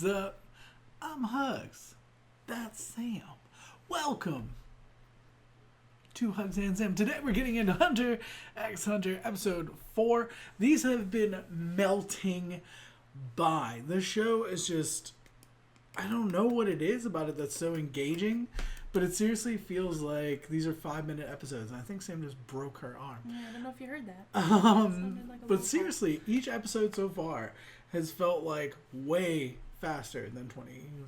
What's up? I'm Hugz. That's Sam. Welcome to Hugz and Sam. Today we're getting into Hunter x Hunter episode 4. These have been melting by. The show is just, I don't know what it is about it that's so engaging, but it seriously feels like these are 5-minute episodes. And I think Sam just broke her arm. Yeah, I don't know if you heard that. But seriously, each episode so far has felt like way faster than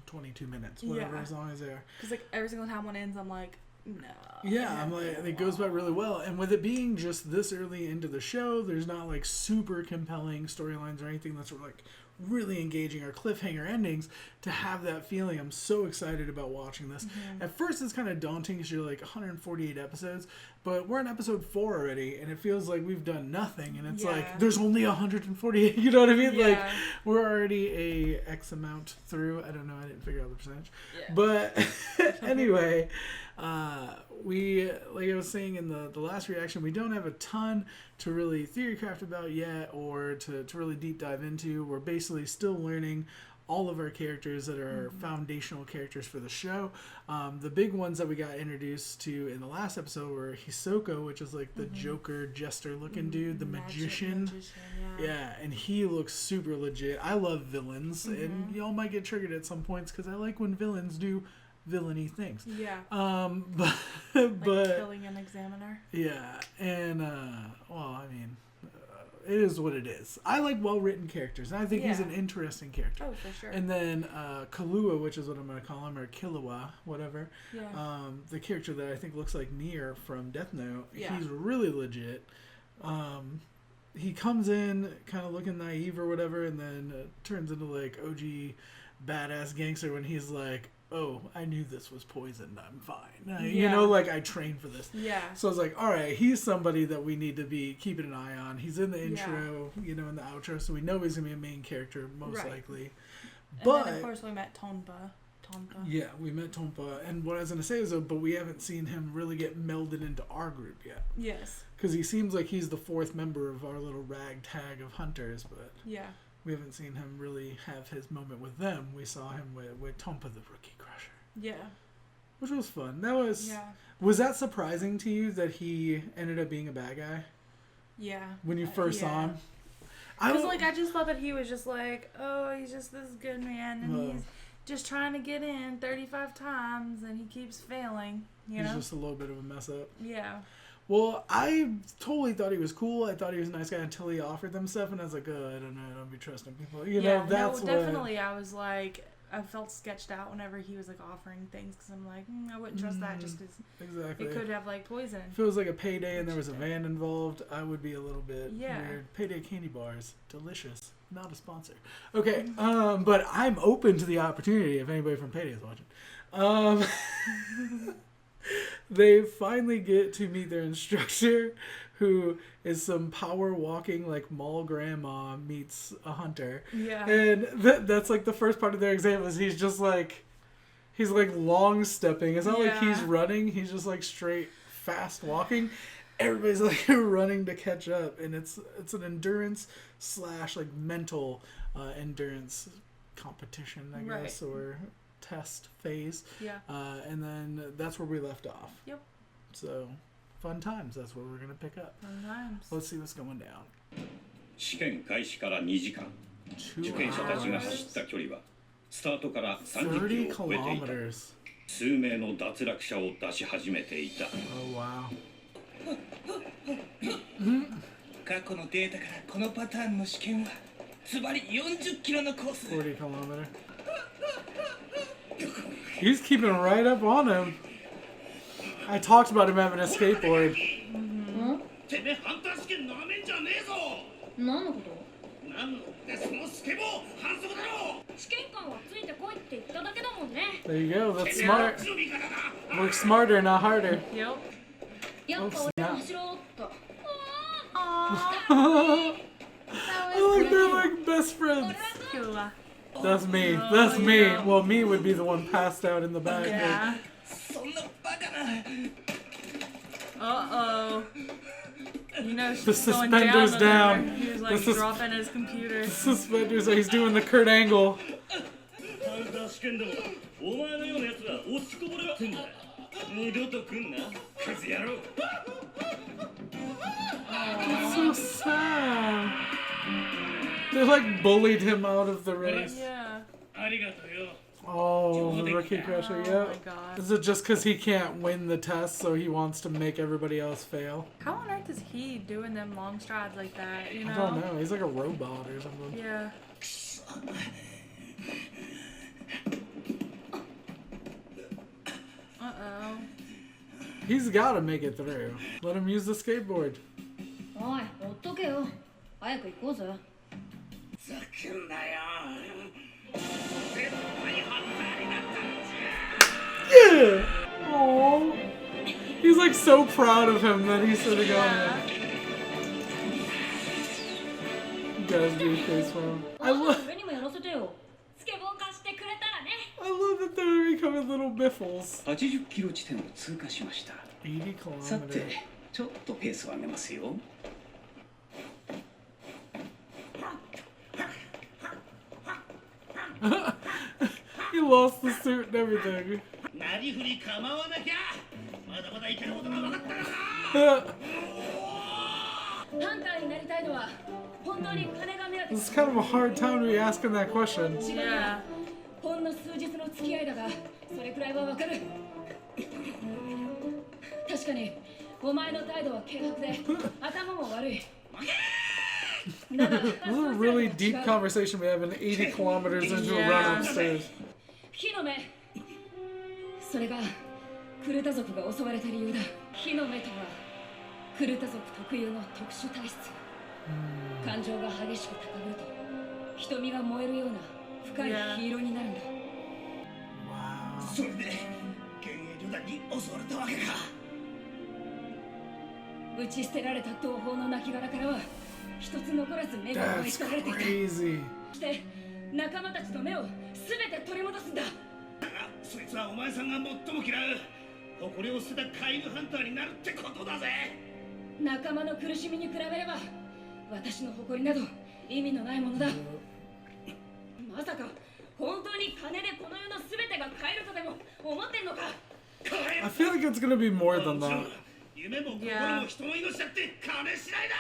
22 minutes, whatever, as long as they are. Because like every single time one ends, I'm like, no. Yeah, I'm like, it goes by really well. And with it being just this early into the show, there's not like super compelling storylines or anything that's like really engaging or cliffhanger endings. To have that feeling, I'm so excited about watching this. At first it's kind of daunting because you're like 148 episodes, but we're on episode 4 already and it feels like we've done nothing, and it's like there's only 148, you know what I mean? Like we're already a X amount through. I don't know, I didn't figure out the percentage, but anyway, we, like I was saying in the last reaction, we don't have a ton to really theory craft about yet or to really deep dive into. We're basically still learning all of our characters that are foundational characters for the show. The big ones that we got introduced to in the last episode were Hisoka, which is like the Joker jester looking dude, the magician. Yeah, and he looks super legit. I love villains, and y'all might get triggered at some points because I like when villains do villainy things. Yeah. But like killing an examiner. Yeah, and well, I mean, it is what it is. I like well-written characters, and I think he's an interesting character. Oh, for sure. And then Kahlua, which is what I'm going to call him, or Killua, whatever. Yeah. The character that I think looks like Nier from Death Note. Yeah. He's really legit. He comes in kind of looking naive or whatever, and then turns into like OG badass gangster when he's like, oh, I knew this was poisoned. I'm fine. You know, like I trained for this. Yeah. So I was like, all right, he's somebody that we need to be keeping an eye on. He's in the intro, you know, in the outro, so we know he's going to be a main character, most likely. But then, of course, we met Tonpa. Yeah, we met Tonpa. And what I was going to say is, but we haven't seen him really get melded into our group yet. Yes. Because he seems like he's the 4th member of our little ragtag of hunters, but we haven't seen him really have his moment with them. We saw him with Tonpa the Rookie Crusher. Yeah. Which was fun. That was... Yeah. Was that surprising to you that he ended up being a bad guy? Yeah. When you first saw him? Because, like, I just thought that he was just like, oh, he's just this good man, and he's just trying to get in 35 times, and he keeps failing, you know? He's just a little bit of a mess up. Yeah. Well, I totally thought he was cool. I thought he was a nice guy until he offered them stuff, and I was like, oh, I don't know, I don't be trusting people. You know, that's definitely. I was like, I felt sketched out whenever he was like offering things, because I'm like, I wouldn't trust that just because it could have like poison. If it was like a Payday and there was a van involved, I would be a little bit weird. Payday candy bars, delicious. Not a sponsor. Okay, but I'm open to the opportunity if anybody from Payday is watching. They finally get to meet their instructor, who is some power walking like mall grandma meets a hunter. Yeah. And that's like the first part of their exam is he's just like, he's like long stepping. It's not like he's running. He's just like straight fast walking. Everybody's like running to catch up, and it's an endurance / like mental endurance competition, I guess, or test phase. Yeah. And then that's where we left off. Yep. So, fun times. That's what we're going to pick up. Fun times. Let's see what's going down. 試験開始から2時間。受験者たちが走った距離はスタートから30キロを超えていた。数名の脱落者を出し始めていた。Oh, wow. 過去のデータからこのパターンの試験はズバリ40キロのコース。40 kilometer. He's keeping right up on him. I talked about him having a skateboard. てめえハンター試験なめんじゃねえぞ。何のこと？なんでそのスケボー反則だろう。試験官はついてこいって言っただけだもんね。There you go. That's smart. Work smarter, not harder. Yep. やっぱ俺も走ろうっと。Oh, they're like best friends. That's me. That's me. Well, me would be the one passed out in the back. Yeah. そんなバカな。Uh-oh. You know, the suspenders down. He was like dropping his computer. The suspenders. He's doing the Kurt Angle. 験でもお前のようなやつは落ちこぼれはせんだ。二度と来んなクズ野郎。 It's so sad. They like bullied him out of the race. Yeah. ありがとうよ。 Oh, the rookie crusher, Oh yeah. my god. Is it just because he can't win the test, so he wants to make everybody else fail? How on earth is he doing them long strides like that, you know? I don't know. He's like a robot or something. Yeah. Uh-oh. He's got to make it through. Let him use the skateboard. おい、ほっとけよ。早く行こうぜ。ざけんなよ。絶対ハンターになったんじゃ。 Yeah! Aww. He's like so proud of him that he should have gone Yeah. there. Guys, do face from. I love 俺にもやらせてよ。スケボー貸してくれたらね。that they're becoming little biffles. 80キロ地点を通過しました。 80さ kilometers. て、ちょっとペースを上げますよ。 He lost the suit and everything. なりふり構わなきゃ。まだまだいけることが分かったからな。ハンターになりたいのは本当に金が目当て。 This is kind of a hard time to be asking that question. Yeah. ほんの数日の付き合いだが、それくらいはわかる。確かにお前の態度は軽薄で頭も悪い。 This is a really deep conversation we have in 80 kilometers into a run upstairs. 火の目。それがクルタ族が襲われた理由だ。火の目とはクルタ族特有の特殊体質。感情が激しく高ぶると瞳が燃えるような深い黄色になるんだ。 Wow. それで幻影旅団に襲われたわけか。打ち捨てられた同胞の亡骸からは一つ残らず目が奪い That's 取られていた。 crazy. そして仲間たちの目を全て取り戻すんだ。だがそいつはお前さんが最も嫌う誇りを捨てたカイルハンターになるってことだぜ。仲間の苦しみに比べれば私の誇りなど意味のないものだ。まさか本当に金でこの世の全てが買えるとでも思ってんのか。 I feel like it's gonna be more than that. 夢も心も人の命だって金次第だ。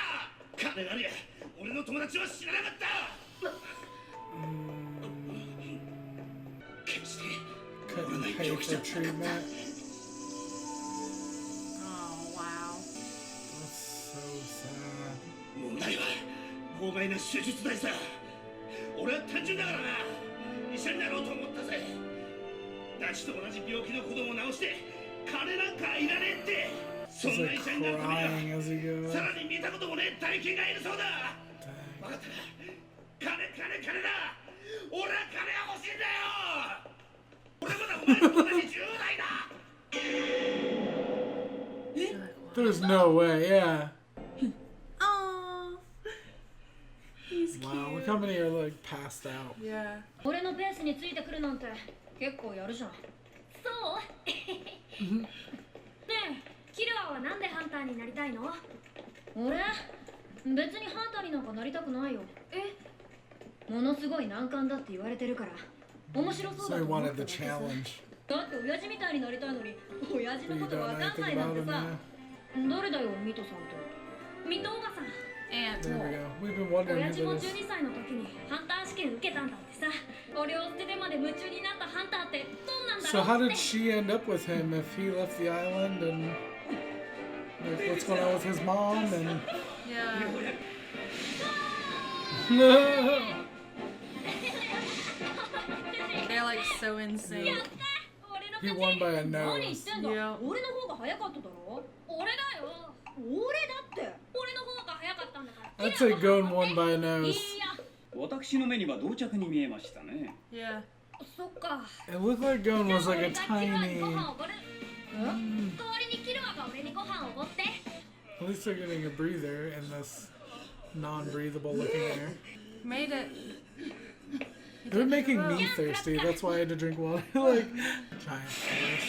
金がありゃ俺の友達は死ななかった。決して Couldn't pay for treatment. Oh, wow. That's so sad. 問題は法外な手術代さ。俺は単純だからな。医者になろうと思ったぜ。ダチと同じ病気の子供を治して金なんかいらねえって。そ He's んな like 医者になるため crying に as he は goes. さらに見たこともねえ大金がいるそうだ。 Dang. 分かったな。金だ。俺は金が欲しいんだよ。俺まだお前と同じ10代だ。 There's no way, yeah. Oh. He's cute. Wow, look how many are like passed out. Yeah. 俺のペースについてくるなんて結構やるじゃん。そうねえ、キルアはなんでハンターになりたいの？俺別にハンターになんかなりたくないよ。ものすごい難関だって言われてるから面白そう So だ he と思っ wanted た the だけさ。 challenge. だって親父みたいになりたいのに親父 But の you ことわ don't か know んない anything なん about て him さ。 now. 誰だよミトさんって。ミトおばさん。 And There we go. We've been wondering 親 who 父も that is. 12歳の時にハンター試験受けたんだってさ。俺を捨ててまで夢中になったハンターってどんなんだ So ろ how うっ did て。 she end up with him if he left the island and like what's going on with his mom and yeah. They're like so insane. He won by a 何言っ nose. てんだ。 Yeah. 俺の方が早かっただろ。俺だよ。俺だって。俺の方が早かったんだから。 I'd say Gon won by a い nose. や、私の目には同着に見えましたね。 Yeah. そっか。 It looked like Gon じゃあ was like 俺 a がキルアに tiny. ご飯おごる。代わりにキルアが俺にご飯おごって。 At least they're getting a breather in this non-breathable looking air. Made it. They're making me thirsty. That's why I had to drink water. Like giant forest.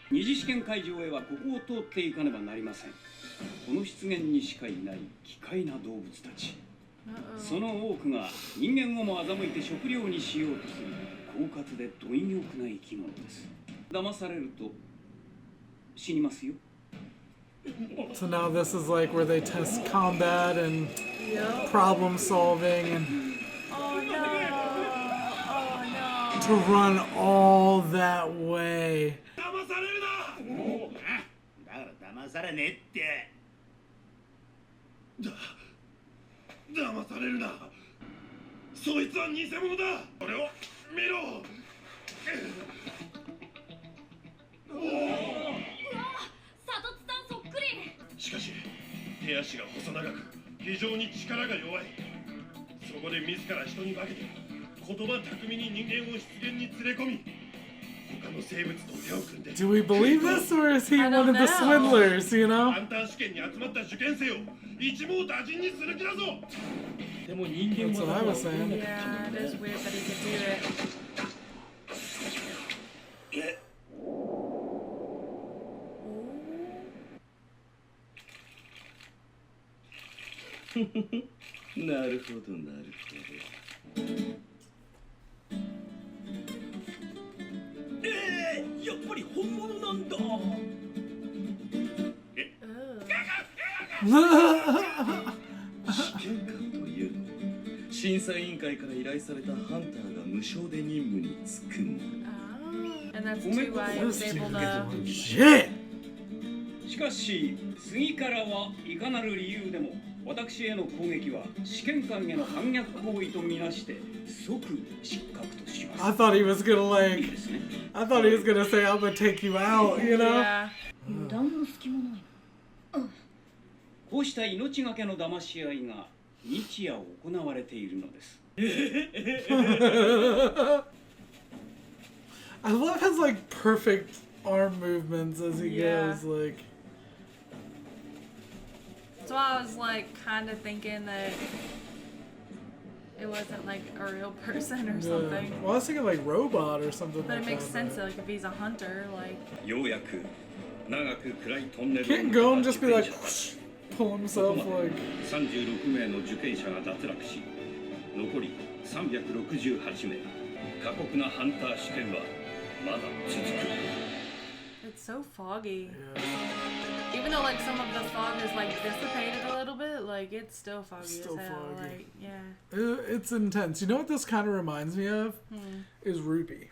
二次試験会場へはここを通っていかねばなりません。この湿原にしかいない奇怪な動物たち。その多くが人間をも欺いて食料にしようとする狡猾で貪欲な生き物です。騙されると死にますよ。 So now this is like where they test combat and problem solving and Oh no! Oh no! to run all that way. 騙されるな。だから騙されねえって。騙されるな。そいつは偽物だ。俺を見ろ。しかし手足が細長く非常に力が弱い。そこで自ら人に化けて言葉巧みに人間を湿原に連れ込み他の生物と手を組んで。 Do we believe this, or is he one of the swindlers, you know? ハンター試験に集まった受験生を一網打尽にする気だぞ。でも人間 That's what I was saying. Yeah, it is weird that he could do it. なるほどなるほど。やっぱり本物なんだ。試験官というのは審査委員会から依頼されたハンターが無償で任務に就くんだ。 And that's too why he was able to. Shit! しかし次からはいかなる理由でも私への攻撃は試験官への反逆行為とみなして即失格とします。 I thought he was gonna いい like. ですね。 I thought he was gonna say, "I'm gonna take you out," you know? Yeah. 油断の隙もない。こうした命がけの騙し合いが日夜行われているのです。 I love his like perfect arm movements as he Yeah. goes. Like, So I was like kind of thinking that it wasn't like a real person or something. well, I was thinking like robot or something. But like it makes that, sense, like if he's a hunter, like ようやく長く暗いトンネル Can't を go 抜 and け just た be 受 like 験者たち。 pull himself like. 36名の受験者が脱落し、残り368名。過酷なハンター試験はまだ続く。 it's so foggy. Yeah. Even though like some of the fog is like dissipated a little bit, like it's still foggy Still as hell. foggy. Like yeah. It's intense. You know what this kind of reminds me of? Is Ruby.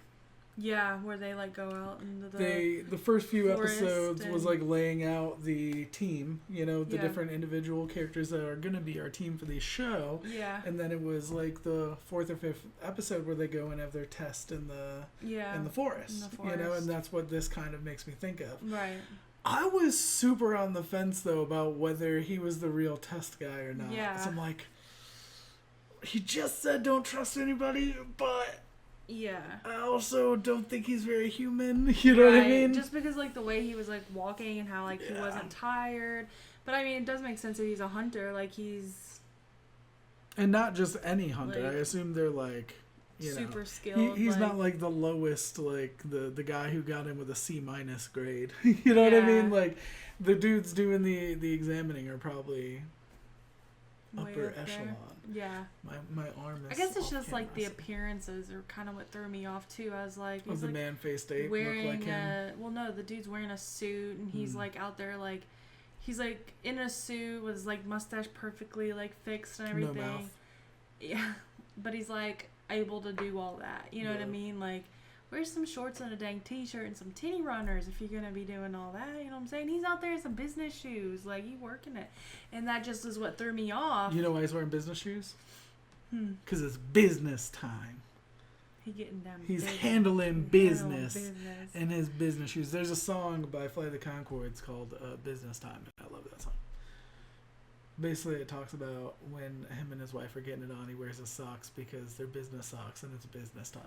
Yeah, where they like go out into the The first few forest episodes was and- like laying out the team, you know, the Yeah. different individual characters that are gonna be our team for the show. yeah. And then it was like the 4th or 5th episode where they go and have their test in the Yeah. forest, In the you know, forest. and that's what this kind of makes me think of. Right. I was super on the fence though about whether he was the real test guy or not. Yeah. So I'm like, he just said don't trust anybody, but Yeah. I also don't think he's very human. You know what I Right. mean? Just because like the way he was like walking and how like he Yeah. wasn't tired. But I mean it does make sense if he's a hunter, like he's And not just any hunter. Like, I assume they're like, you know, super skilled. he's not like the lowest, like the guy who got in with a C- grade. You know what I mean? Yeah. Like the dudes doing the examining are probably way upper up there. echelon. Yeah. My arm is. I guess it's off just like the camera, so- appearances are kind of what threw me off too. I was like, Of he's the like man faced ape wearing look like him. well, no, the dude's wearing a suit and he's like out there like he's like in a suit with his like mustache perfectly like fixed and No everything. mouth. Yeah, but he's like able to do all that. You know what I Yeah. mean? Like wear some shorts and a dang t-shirt and some titty runners if you're gonna be doing all that. You know what I'm saying? He's out there in some business shoes, like he working it, and that just is what threw me off. You know why he's wearing business shoes? Hmm. Because it's business time. He getting down. He's business. handling business business. in his business shoes. There's a song by Flight of the Conchords called Business Time, and I love that song. Basically, it talks about when him and his wife are getting it on, he wears his socks because they're business socks and it's business time.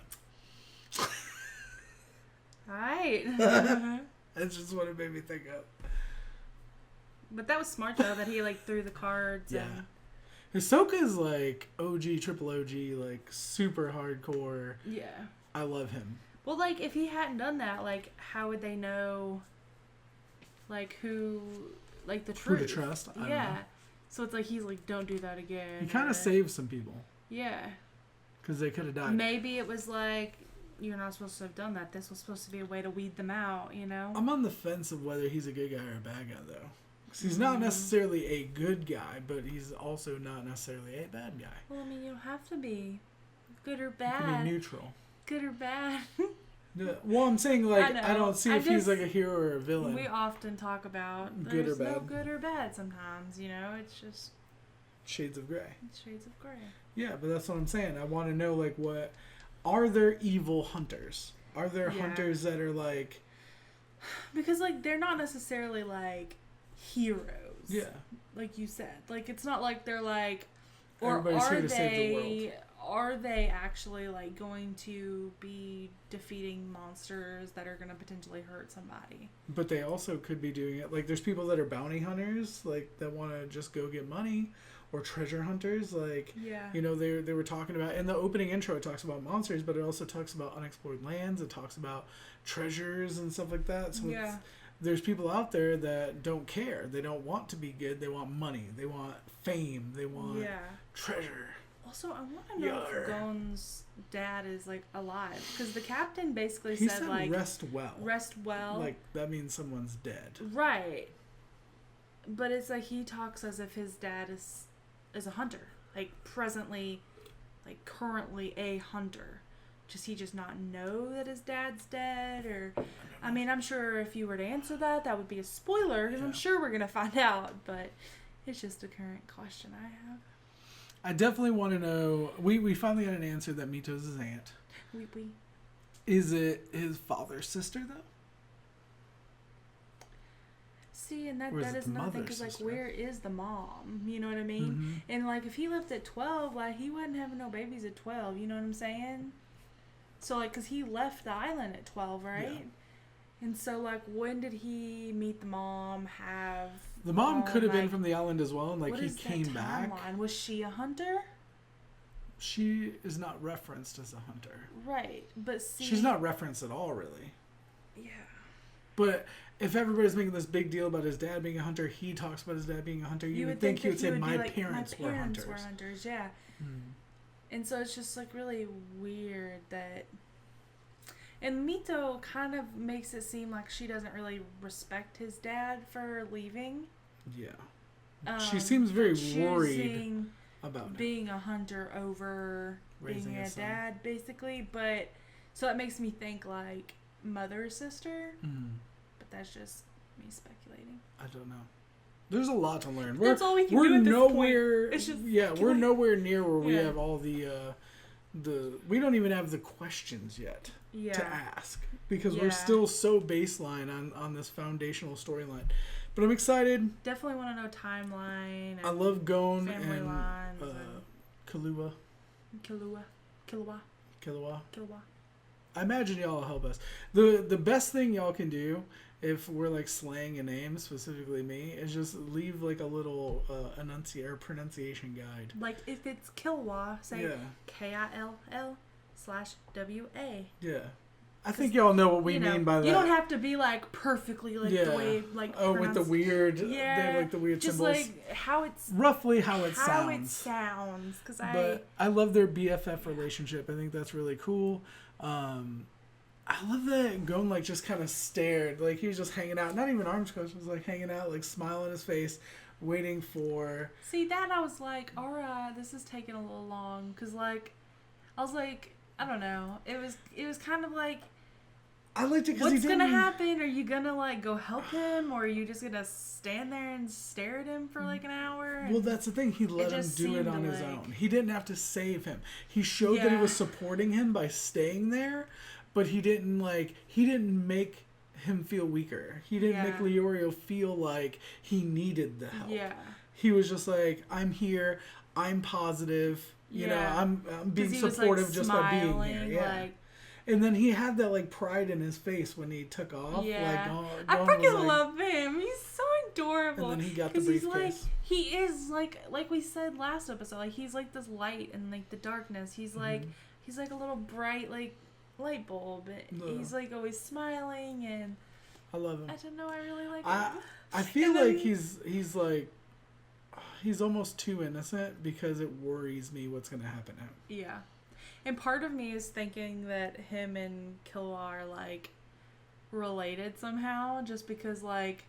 Right. That's just what it made me think of. But that was smart though that he like threw the cards. Yeah. And, Hisoka's like OG, triple OG, like super hardcore. yeah. I love him. Well, like if he hadn't done that, like how would they know, like who, like the Who truth? to trust? I don't Yeah. know. So it's like he's like, don't do that again. He kind of saved some people. Yeah. Because they could have died. Maybe it was like, you're not supposed to have done that. This was supposed to be a way to weed them out, you know? I'm on the fence of whether he's a good guy or a bad guy, though. Because he's not necessarily a good guy, but he's also not necessarily a bad guy. Well, I mean, you don't have to be good or He bad. can be neutral. Good or bad. Yeah. Well, I'm saying, like, I don't see if he's like a hero or a villain. We often talk about Good or there's no bad. good or bad sometimes, you know? It's just Shades of gray. shades of gray. Yeah, but that's what I'm saying. I want to know, like, what... Are there evil hunters? Are there hunters that are, like... Because, like, they're not necessarily, like, heroes. Yeah. Like you said. Like, it's not like they're, like... Or Everybody's are here to save the world. Are they actually, like, going to be defeating monsters that are going to potentially hurt somebody? But they also could be doing it. Like, there's people that are bounty hunters, like, that want to just go get money. Or treasure hunters. Like, you know, they were talking about... In the opening intro, it talks about monsters, but it also talks about unexplored lands. It talks about treasures and stuff like that. So there's people out there that don't care. They don't want to be good. They want money. They want fame. They want treasure. Also, I want to know if Gon's dad is, like, alive. Because the captain basically said, like... rest well. Rest well. Like, that means someone's dead. Right. But it's like he talks as if his dad is a hunter. Like, presently, like, currently a hunter. Does he just not know that his dad's dead? Or, I mean, I'm sure if you were to answer that, that would be a spoiler. Because I'm sure we're going to find out. But it's just a current question I have. I definitely want to know. We finally got an answer that Mito's his aunt. We. Is it his father's sister though? See, and that Or is it is the another thing, mother's because, like, sister? where is the mom? You know what I mean? Mm-hmm. And, like, if he left at 12, like, he wasn't having no babies at 12, you know what I'm saying? So, like, because he left the island at 12, right? Yeah. And so, like, when did he meet the mom, have... The mom could have been like, from the island as well, and, like, what he is that came back. timeline? Was she a hunter? She is not referenced as a hunter. Right, but see... She's not referenced at all, really. Yeah. But if everybody's making this big deal about his dad being a hunter, he talks about his dad being a hunter, you would think he would say, my parents were hunters. My parents were hunters, yeah. Hmm. And so it's just, like, really weird that... And Mito kind of makes it seem like she doesn't really respect his dad for leaving. Yeah. She seems very worried about being a hunter over raising being a dad, basically. But so it makes me think, like, mother, sister. Mm. But that's just me speculating. I don't know. There's a lot to learn. That's all we can we're do at this nowhere. point. It's just, we're nowhere near where we have all the we don't even have the questions yet to ask because we're still so baseline on this foundational storyline. But I'm excited. Definitely want to know timeline. I love Gon family and lines Killua. Killua. I imagine y'all will help us. The best thing y'all can do if we're like slaying a name, specifically me, is just leave like a little pronunciation guide. Like if it's Killua, say KILL/WA. Yeah. I think y'all know what we mean by that. You don't have to be like perfectly like the way like with the weird they have like the weird just symbols. Like how it's roughly how it sounds. How it sounds But I love their BFF relationship. I think that's really cool. I love that Gon like just kind of stared, like he was just hanging out, not even arms crossed, was like hanging out, like smile on his face, waiting for. See that I was like, all right, this is taking a little long, cause like, I was like, I don't know, it was kind of like. I liked it because what's gonna happen? Are you gonna like go help him, or are you just gonna stand there and stare at him for like an hour? Well, that's the thing. He let him do it on his own. He didn't have to save him. He showed that he was supporting him by staying there, but he didn't make him feel weaker. He didn't make Leorio feel like he needed the help. Yeah. He was just like, I'm here. I'm positive. You know, I'm being supportive like, just by being here. Yeah. Like, and then he had that like pride in his face when he took off. Yeah. Like, I freaking love him. He's so adorable. And then he got the briefcase. He is like we said last episode. Like he's like this light in like the darkness. He's like he's like a little bright like light bulb. He's like always smiling and. I love him. I don't know. I really like him. I feel like he's like he's almost too innocent because it worries me what's going to happen to him. Yeah. And part of me is thinking that him and Killua are, like, related somehow, just because, like,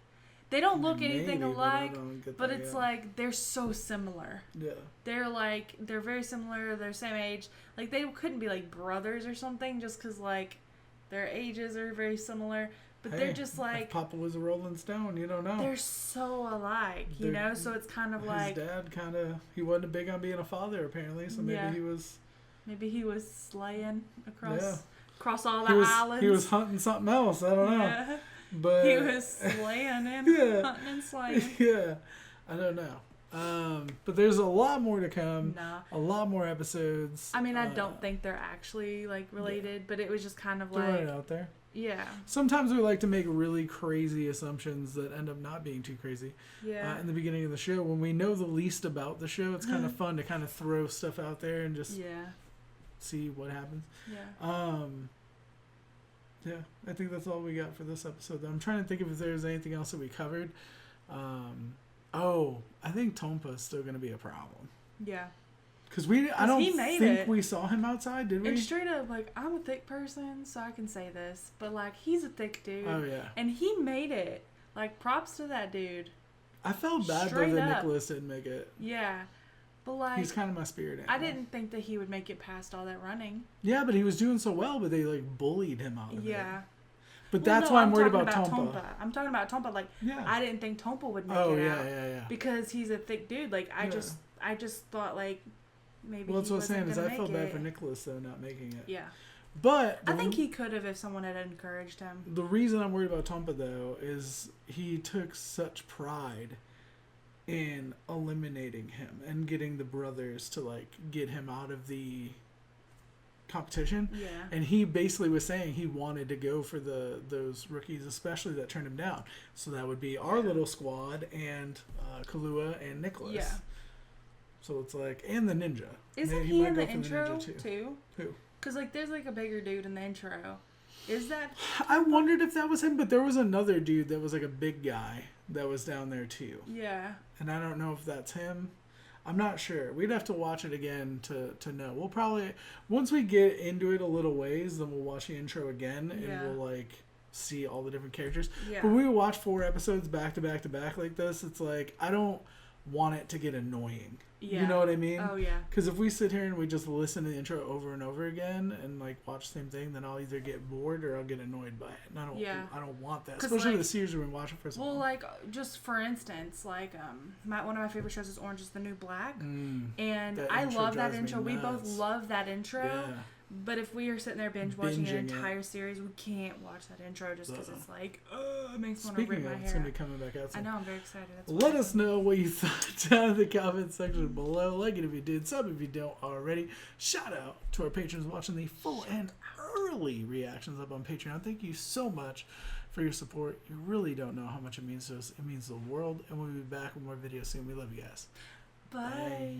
they don't look anything alike, but it's like they're so similar. Yeah. They're very similar, they're same age. Like, they couldn't be, like, brothers or something just because, like, their ages are very similar. But they're just like... If Papa was a Rolling Stone, you don't know. They're so alike, you know? So it's kind of like... His dad kind of... He wasn't big on being a father, apparently, so maybe he was... Maybe he was slaying across all the islands. He was hunting something else, I don't know. Yeah. But he was slaying and hunting and slaying. Yeah, I don't know. But there's a lot more to come. A lot more episodes. I mean, I don't think they're actually, like, related, but it was just kind of like... Throw it out there. Yeah. Sometimes we like to make really crazy assumptions that end up not being too crazy. Yeah. In the beginning of the show, when we know the least about the show, it's kind of fun to kind of throw stuff out there and just see what happens. Yeah. Yeah, I think that's all we got for this episode. I'm trying to think if there's anything else that we covered. I think Tompa's still going to be a problem. Yeah. Because I don't think we saw him outside, did we? And straight up, like, I'm a thick person, so I can say this, but, like, he's a thick dude. Oh, yeah. And he made it. Like, props to that dude. I felt bad, though, that Nicholas didn't make it. Yeah. But, like... He's kind of my spirit animal. I didn't think that he would make it past all that running. Yeah, but he was doing so well, but they, like, bullied him out of it. Yeah. But that's why I'm worried about Tompa. I'm talking about Tompa. Like, I didn't think Tompa would make it out. Yeah. Because he's a thick dude. Like, I just thought, like, maybe well, that's he what I'm saying wasn't is gonna I felt make bad it. for Nicholas, though, not making it. Yeah. But I think he could have if someone had encouraged him. The reason I'm worried about Tompa, though, is he took such pride in eliminating him and getting the brothers to, like, get him out of the competition. Yeah. And he basically was saying he wanted to go for those rookies, especially that turned him down. So that would be our little squad and Kahlua and Nicholas. Yeah. So it's like, and the ninja. Isn't he in the intro too? Who? Because, like, there's, like, a bigger dude in the intro. Is that... I wondered if that was him, but there was another dude that was, like, a big guy that was down there, too. Yeah. And I don't know if that's him. I'm not sure. We'd have to watch it again to know. We'll probably... Once we get into it a little ways, then we'll watch the intro again, and we'll, like, see all the different characters. Yeah. But when we watch 4 episodes back to back to back like this, it's like, I don't want it to get annoying. Yeah. You know what I mean? Oh, yeah. Because if we sit here and we just listen to the intro over and over again and, like, watch the same thing, then I'll either get bored or I'll get annoyed by it. And I don't want that. Especially, like, the series we've been watching for so long. Well, like, just for instance, like, one of my favorite shows is Orange is the New Black. And I love that intro. We both love that intro. Yeah. But if we are sitting there watching an entire series, we can't watch that intro just because it's like, it makes me want to rip my hair. It's going to be coming back out soon. I know, I'm very excited. Let us know what you thought down in the comment section below. Like it if you did, sub if you don't already. Shout out to our patrons watching the full and early reactions up on Patreon. Thank you so much for your support. You really don't know how much it means to us. It means the world. And we'll be back with more videos soon. We love you guys. Bye.